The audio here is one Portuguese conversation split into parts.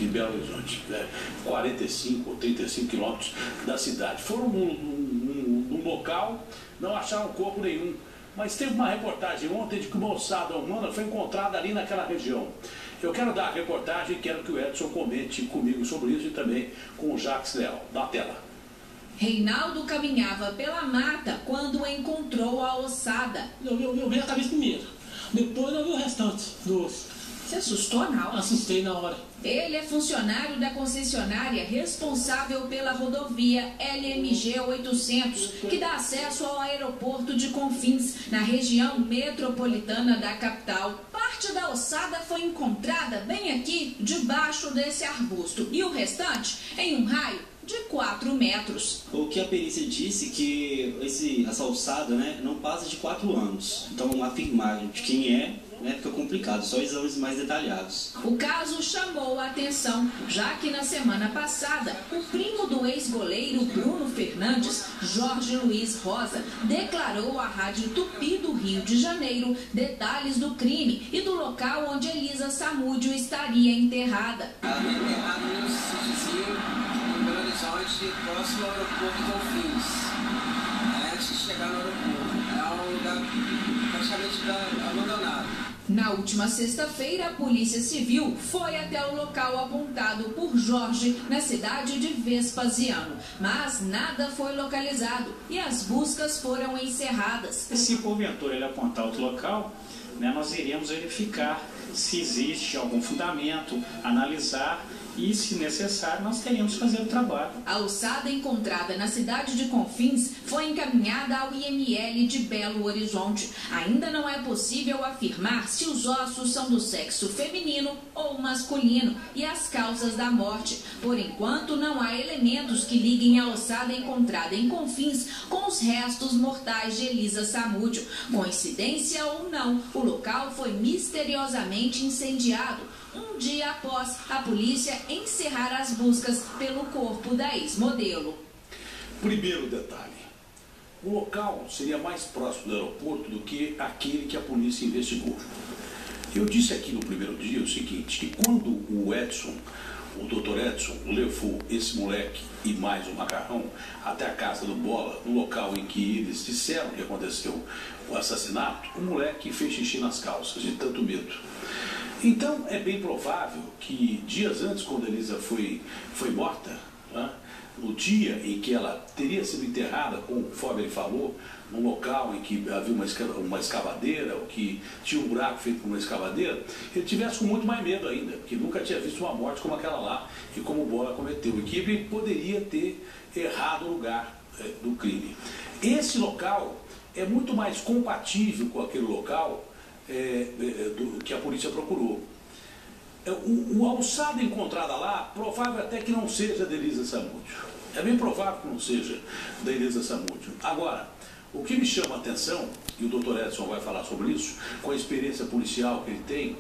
de Belo Horizonte, 45 ou 35 quilômetros da cidade. Foram num local, não acharam corpo nenhum. Mas teve uma reportagem ontem de que uma ossada humana foi encontrada ali naquela região. Eu quero dar a reportagem e quero que o Edson comente comigo sobre isso e também com o Jacques Leal. Da tela. Reinaldo caminhava pela mata quando encontrou a ossada. Eu vi a cabeça primeiro, depois eu vi o restante do osso. Se assustou, não? Assustei na hora. Ele é funcionário da concessionária responsável pela rodovia LMG 800, que dá acesso ao aeroporto de Confins, na região metropolitana da capital. Parte da ossada foi encontrada bem aqui, debaixo desse arbusto, e o restante em um raio de 4 metros. O que a perícia disse que essa ossada, não passa de 4 anos. Então, afirmar de quem é, fica complicado, só exames mais detalhados. O caso chamou a atenção, já que na semana passada, o primo do ex-goleiro Bruno Fernandes, Jorge Luiz Rosa, declarou à Rádio Tupi do Rio de Janeiro detalhes do crime e do local onde Elisa Samúdio estaria enterrada. Ela foi enterrada no sítiozinho em Belo Horizonte, próximo ao aeroporto Confins, antes de chegar no aeroporto. É um lugar praticamente abandonado. Na última sexta-feira, a Polícia Civil foi até o local apontado por Jorge, na cidade de Vespasiano. Mas nada foi localizado e as buscas foram encerradas. Se porventura ele apontar outro local, nós iremos verificar se existe algum fundamento, analisar e, se necessário, nós teríamos que fazer o trabalho. A ossada encontrada na cidade de Confins foi encaminhada ao IML de Belo Horizonte. Ainda não é possível afirmar se os ossos são do sexo feminino ou masculino e as causas da morte. Por enquanto, não há elementos que liguem a ossada encontrada em Confins com os restos mortais de Elisa Samúdio. Coincidência ou não, o local foi misteriosamente incendiado um dia após a polícia encerrar as buscas pelo corpo da ex-modelo. Primeiro detalhe, o local seria mais próximo do aeroporto do que aquele que a polícia investigou. Eu disse aqui no primeiro dia o seguinte, que quando o Edson, o Dr. Edson, levou esse moleque e mais o macarrão até a casa do Bola, no local em que eles disseram que aconteceu o assassinato, o moleque fez xixi nas calças de tanto medo. Então, é bem provável que dias antes, quando a Elisa foi morta, no dia em que ela teria sido enterrada, conforme ele falou, num local em que havia uma escavadeira, ou que tinha um buraco feito por uma escavadeira, ele tivesse com muito mais medo ainda, porque nunca tinha visto uma morte como aquela lá, e como o Bola cometeu, e que ele poderia ter errado o lugar do crime. Esse local é muito mais compatível com aquele local que a polícia procurou. A ossada encontrada lá, provável até que não seja da Elisa Samúdio. É bem provável que não seja da Elisa Samúdio. Agora, o que me chama a atenção, e o Dr. Edson vai falar sobre isso, com a experiência policial que ele tem,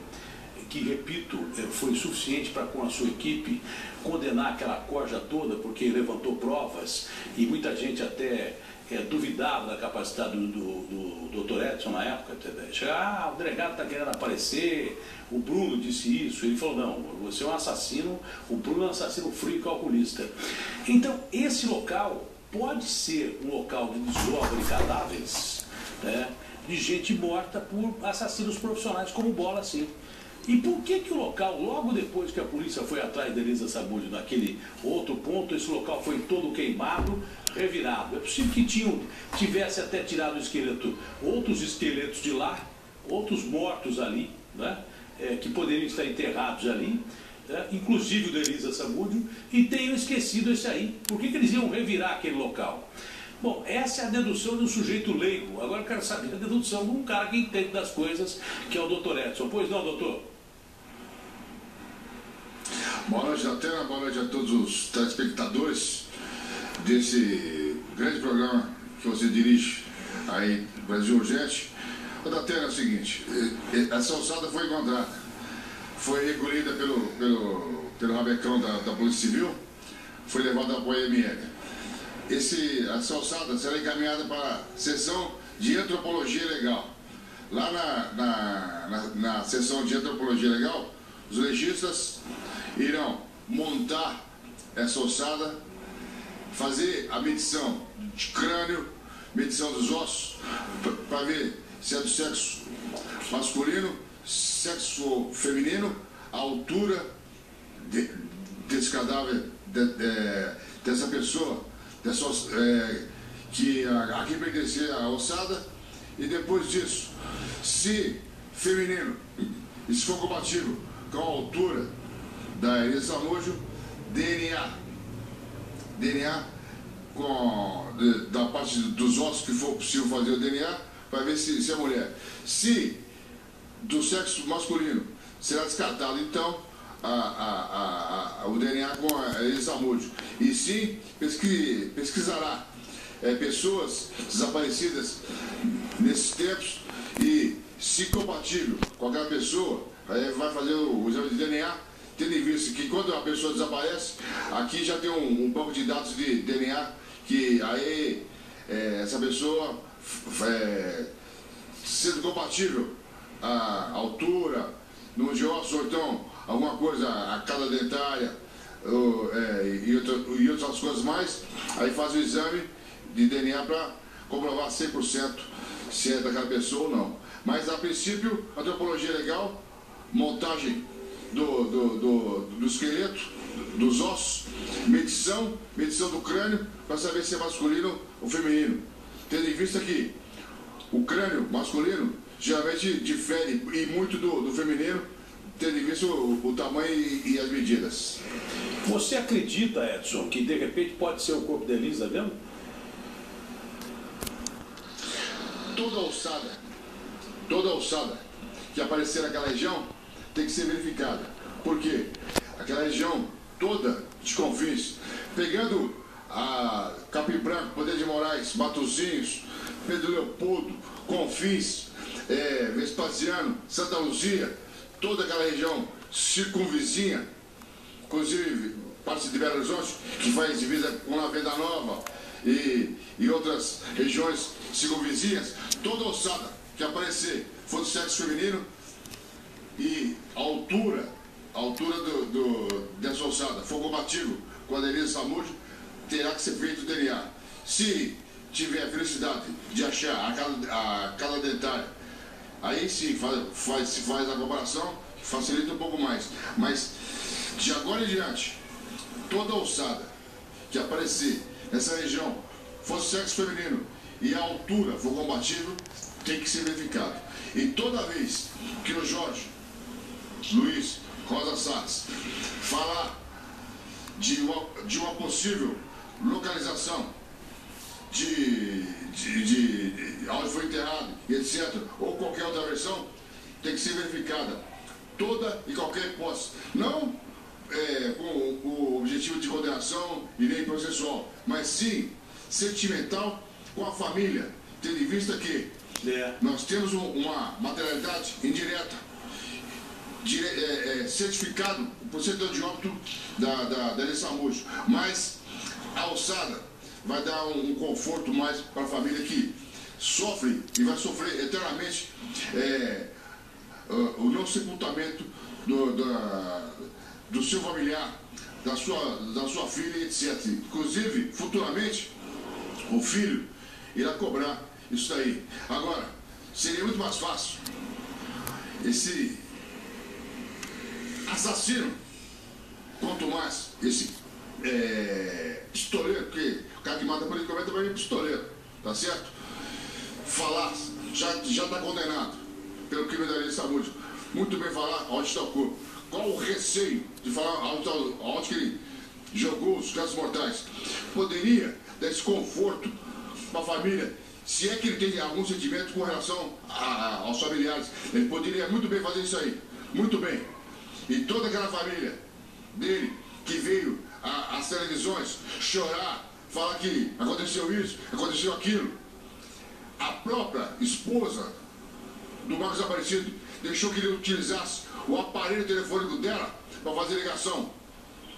que, repito, foi suficiente para, com a sua equipe, condenar aquela corja toda, porque levantou provas, e muita gente até duvidava da capacidade do Dr. Edson na época. O delegado está querendo aparecer, o Bruno disse isso, ele falou, não, você é um assassino, o Bruno é um assassino frio e calculista. Então, esse local pode ser um local de desova de cadáveres, de gente morta por assassinos profissionais como o Bola, assim. E por que o local, logo depois que a polícia foi atrás da Elisa Samúdio naquele outro ponto, esse local foi todo queimado, revirado? É possível que tivesse até tirado o esqueleto, outros esqueletos de lá, outros mortos ali, que poderiam estar enterrados ali, inclusive o da Elisa Samúdio, e tenham esquecido esse aí. Por que eles iam revirar aquele local? Bom, essa é a dedução de um sujeito leigo. Agora eu quero saber a dedução de um cara que entende das coisas, que é o Dr. Edson. Pois não, doutor? Boa noite, Datena, boa noite a todos os telespectadores desse grande programa que você dirige aí, Brasil Urgente. A Datena é o seguinte, essa ossada foi encontrada, foi recolhida pelo rabecão da Polícia Civil, foi levada para o IML. Essa ossada será encaminhada para a seção de antropologia legal. Lá na seção de antropologia legal, os legistas irão montar essa ossada, fazer a medição de crânio, medição dos ossos, para ver se é do sexo masculino, sexo feminino, a altura desse cadáver, dessa pessoa, que a quem pertencer a ossada, e depois disso, se feminino, e se for compatível com a altura da Elisa Araújo, DNA da parte dos ossos que for possível fazer o DNA, para ver se é mulher. Se do sexo masculino, será descartado então o DNA com a Elisa Araújo. E sim, pesquisará pessoas desaparecidas nesses tempos, e se compatível com aquela pessoa, aí vai fazer o exame de DNA, tendo em vista que quando a pessoa desaparece, aqui já tem um banco de dados de DNA, que aí essa pessoa, sendo compatível a altura, número de ossos, ou então alguma coisa, a cada dentária, e outras coisas mais, aí faz o exame de DNA para comprovar 100% se é daquela pessoa ou não. Mas a princípio, a antropologia é legal, montagem do esqueleto, dos ossos, medição do crânio, para saber se é masculino ou feminino. Tendo em vista que o crânio masculino geralmente difere e muito do feminino, tendo em vista o tamanho e as medidas. Você acredita, Edson, que de repente pode ser o corpo da Elisa mesmo? Toda alçada que aparecer naquela região tem que ser verificada. Por quê? Aquela região toda de Confins, pegando a Capim Branco, Poder de Moraes, Matozinhos, Pedro Leopoldo, Confins, Vespasiano, Santa Luzia, toda aquela região circunvizinha, inclusive parte de Belo Horizonte, que faz divisa com a Venda Nova e outras regiões circunvizinhas, toda alçada que aparecer for do sexo feminino e a altura dessa alçada for compatível com a da Elisa Araújo, terá que ser feito o DNA. Se tiver a felicidade de achar a cada dentária, aí sim se faz a comparação, que facilita um pouco mais. Mas de agora em diante, toda alçada que aparecer nessa região for sexo feminino e a altura for compatível, tem que ser verificado. E toda vez que o Jorge Luiz Rosa Salles falar de uma possível localização de onde foi enterrado, etc., ou qualquer outra versão, tem que ser verificada toda e qualquer hipótese. Não com o objetivo de condenação e nem processual, mas sim sentimental com a família, tendo em vista que nós temos uma materialidade indireta, certificado por certidão de óbito da Elisa Araújo, mas a alçada vai dar um conforto mais para a família que sofre e vai sofrer eternamente o não sepultamento do seu familiar, da sua filha, etc. Inclusive, futuramente, o filho irá cobrar isso daí. Agora, seria muito mais fácil esse assassino, quanto mais esse pistoleiro, porque o cara que mata politicamente também é pistoleiro, tá certo? Falar, já está condenado pelo crime da Elisa Araújo. Muito bem falar onde está o corpo. Qual o receio de falar onde que ele jogou os restos mortais? Poderia dar esse conforto para a família, se é que ele tem algum sentimento com relação aos familiares. Ele poderia muito bem fazer isso aí, muito bem. E toda aquela família dele que veio às televisões chorar, falar que aconteceu isso, aconteceu aquilo. A própria esposa do Marcos Aparecido deixou que ele utilizasse o aparelho telefônico dela para fazer ligação.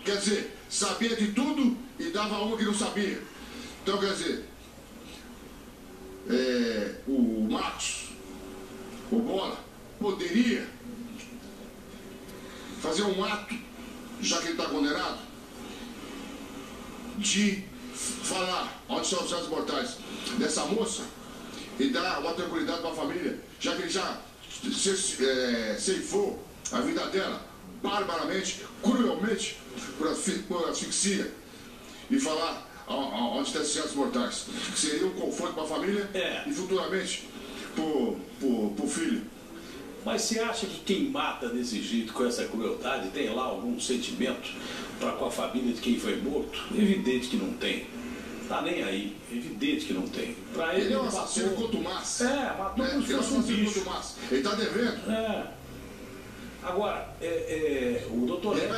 Quer dizer, sabia de tudo e dava uma que não sabia. Então, quer dizer, o Marcos, o Bola, poderia fazer um ato já que ele está condenado, de falar onde são os restos mortais dessa moça e dar uma tranquilidade para a família, já que ele já ceifou a vida dela barbaramente, cruelmente, por asfixia, e falar onde estão esses restos mortais, que seria um conforto para a família e futuramente para o filho. Mas você acha que quem mata desse jeito, com essa crueldade, tem lá algum sentimento com a família de quem foi morto? Evidente que não tem. Tá nem aí. Evidente que não tem. Pra ele é um assassino contumaz. Matou como se fosse um bicho. Ele tá devendo. Agora, o doutor Edson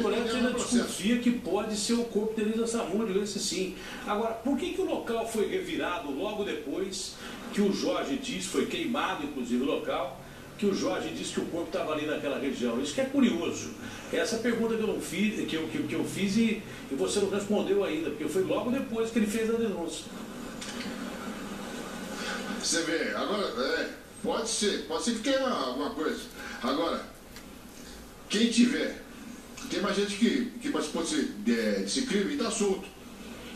ainda desconfia que pode ser o corpo de Elisa Samúdio, esse sim. Agora, por que o local foi revirado logo depois que o Jorge disse, foi queimado inclusive o local, que o Jorge disse que o corpo estava ali naquela região? Isso que é curioso. Essa pergunta que eu não fiz, que eu fiz e você não respondeu ainda, porque foi logo depois que ele fez a denúncia. Você vê, agora, pode ser que tenha alguma coisa. Agora, quem tiver, tem mais gente que participou desse crime e está solto,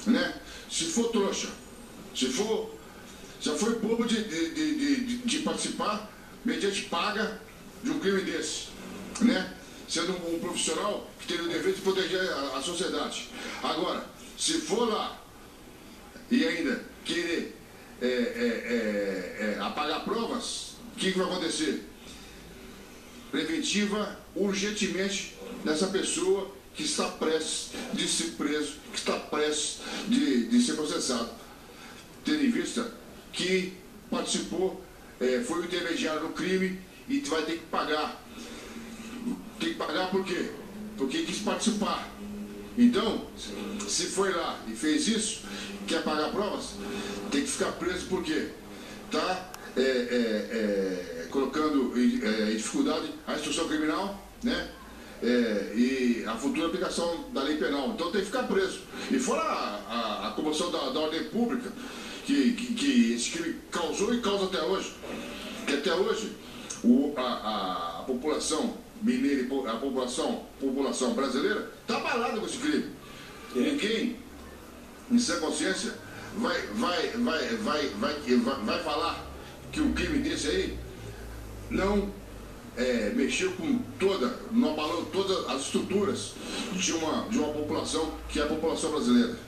né? Se for trouxa, já foi bobo de participar mediante paga de um crime desse, né? Sendo um profissional que tem o dever de proteger a sociedade. Agora, se for lá e ainda querer apagar provas, o que vai acontecer? Preventiva urgentemente nessa pessoa que está prestes de ser preso, que está prestes de ser processado, tendo em vista que participou, foi o intermediário no crime e vai ter que pagar. Tem que pagar por quê? Porque quis participar. Então, se foi lá e fez isso, quer pagar provas, tem que ficar preso por quê? Está colocando em dificuldade a instrução criminal, né? E a futura aplicação da lei penal. Então tem que ficar preso. E fora a comoção da ordem pública que esse crime causou e causa até hoje. Que até hoje a população mineira e a população brasileira está abalada com esse crime. Ninguém, em sua consciência, vai falar que um crime desse aí não mexeu com não abalou todas as estruturas de uma população que é a população brasileira.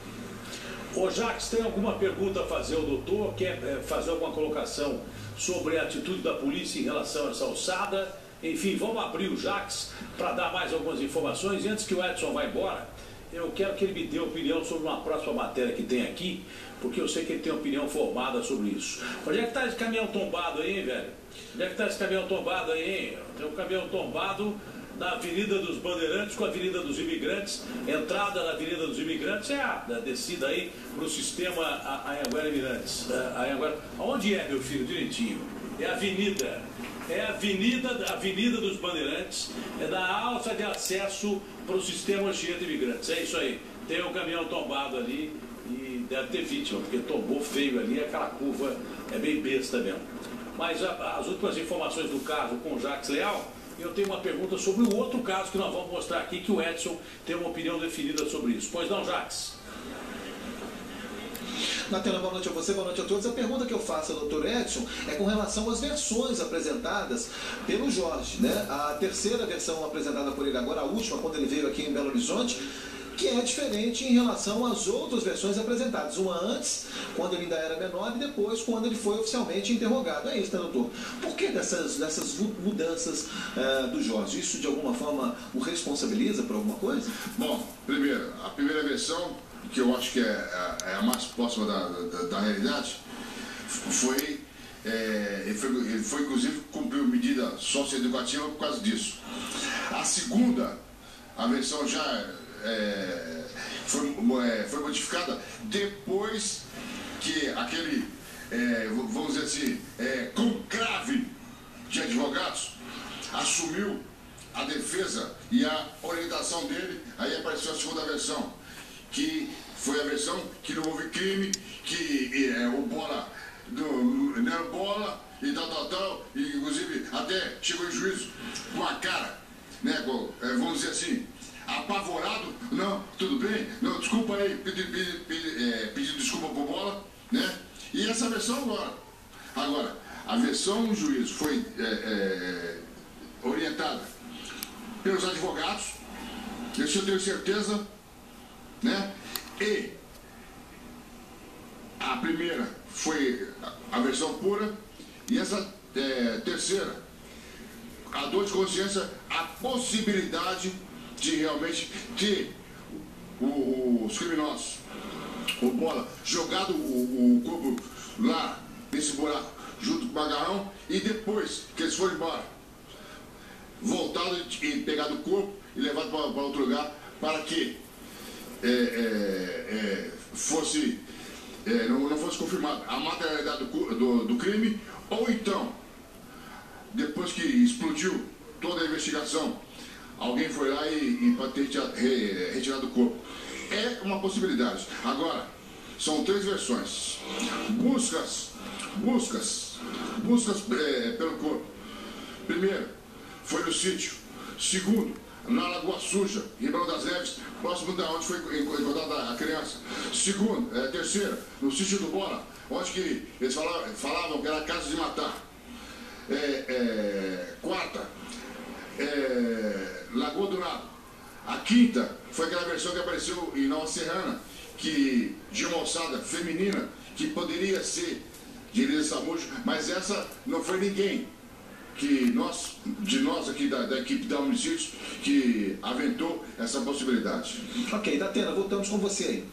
Ô Jacques, tem alguma pergunta a fazer ao doutor? Quer fazer alguma colocação sobre a atitude da polícia em relação a essa alçada? Enfim, vamos abrir o Jacques para dar mais algumas informações. E antes que o Edson vá embora, eu quero que ele me dê opinião sobre uma próxima matéria que tem aqui, porque eu sei que ele tem opinião formada sobre isso. Onde é que está esse caminhão tombado aí, hein, velho? Onde é que está esse caminhão tombado aí, hein? Tem um caminhão tombado na Avenida dos Bandeirantes com a Avenida dos Imigrantes. Entrada na Avenida dos Imigrantes é a descida aí para o sistema Anhanguera Imirantes. Onde é, meu filho, direitinho? É a Avenida. É a Avenida dos Bandeirantes, é da alça de acesso para o sistema Anchieta Imigrantes. É isso aí. Tem um caminhão tombado ali e deve ter vítima, porque tombou feio ali, aquela curva é bem besta mesmo. Mas as últimas informações do caso com o Jacques Leal, eu tenho uma pergunta sobre o outro caso que nós vamos mostrar aqui, que o Edson tem uma opinião definida sobre isso. Pois não, Jacques? Natena, boa noite a você, boa noite a todos. A pergunta que eu faço ao doutor Edson é com relação às versões apresentadas pelo Jorge, né? A terceira versão apresentada por ele agora, a última, quando ele veio aqui em Belo Horizonte, que é diferente em relação às outras versões apresentadas. Uma antes, quando ele ainda era menor, e depois, quando ele foi oficialmente interrogado. É isso, né, doutor? Por que dessas mudanças do Jorge? Isso, de alguma forma, o responsabiliza por alguma coisa? Bom, primeiro, a primeira versão, que eu acho que é a mais próxima da realidade, ele foi, inclusive, cumpriu medida socioeducativa por causa disso. A segunda, a versão já foi modificada depois que aquele, vamos dizer assim, conclave de advogados assumiu a defesa e a orientação dele. Aí apareceu a segunda versão, que foi a versão que não houve crime, que o Bola não era bola e tal, e inclusive até chegou em juízo com a cara né, vamos dizer assim, apavorado, não, tudo bem, não, desculpa aí, pedindo desculpa por bola, né? E essa versão agora, a versão do juízo foi orientada pelos advogados, isso eu tenho certeza, né? E a primeira foi a versão pura, e essa terceira, a dor de consciência, a possibilidade de realmente ter os criminosos, o Bola, jogado o corpo lá nesse buraco, junto com o agarrão, e depois que eles foram embora, voltado e pegado o corpo e levado para outro lugar, para que fosse, não fosse confirmada a materialidade do crime, ou então, depois que explodiu toda a investigação, alguém foi lá e pode ter retirado o corpo. É uma possibilidade. Agora, são 3 versões. Buscas pelo corpo. Primeiro, foi no sítio. Segundo, na Lagoa Suja, Ribeirão das Neves, próximo da onde foi encontrada a criança. Segundo, terceiro, no sítio do Bola, onde que eles falavam que era casa de matar. Quarta, Lagoa do Nado. A quinta foi aquela versão que apareceu em Nova Serrana, de uma alçada feminina, que poderia ser de Elisa Samúdio, mas essa não foi ninguém de nós aqui da equipe da Homicídios que aventou essa possibilidade. Ok, Datena, voltamos com você aí.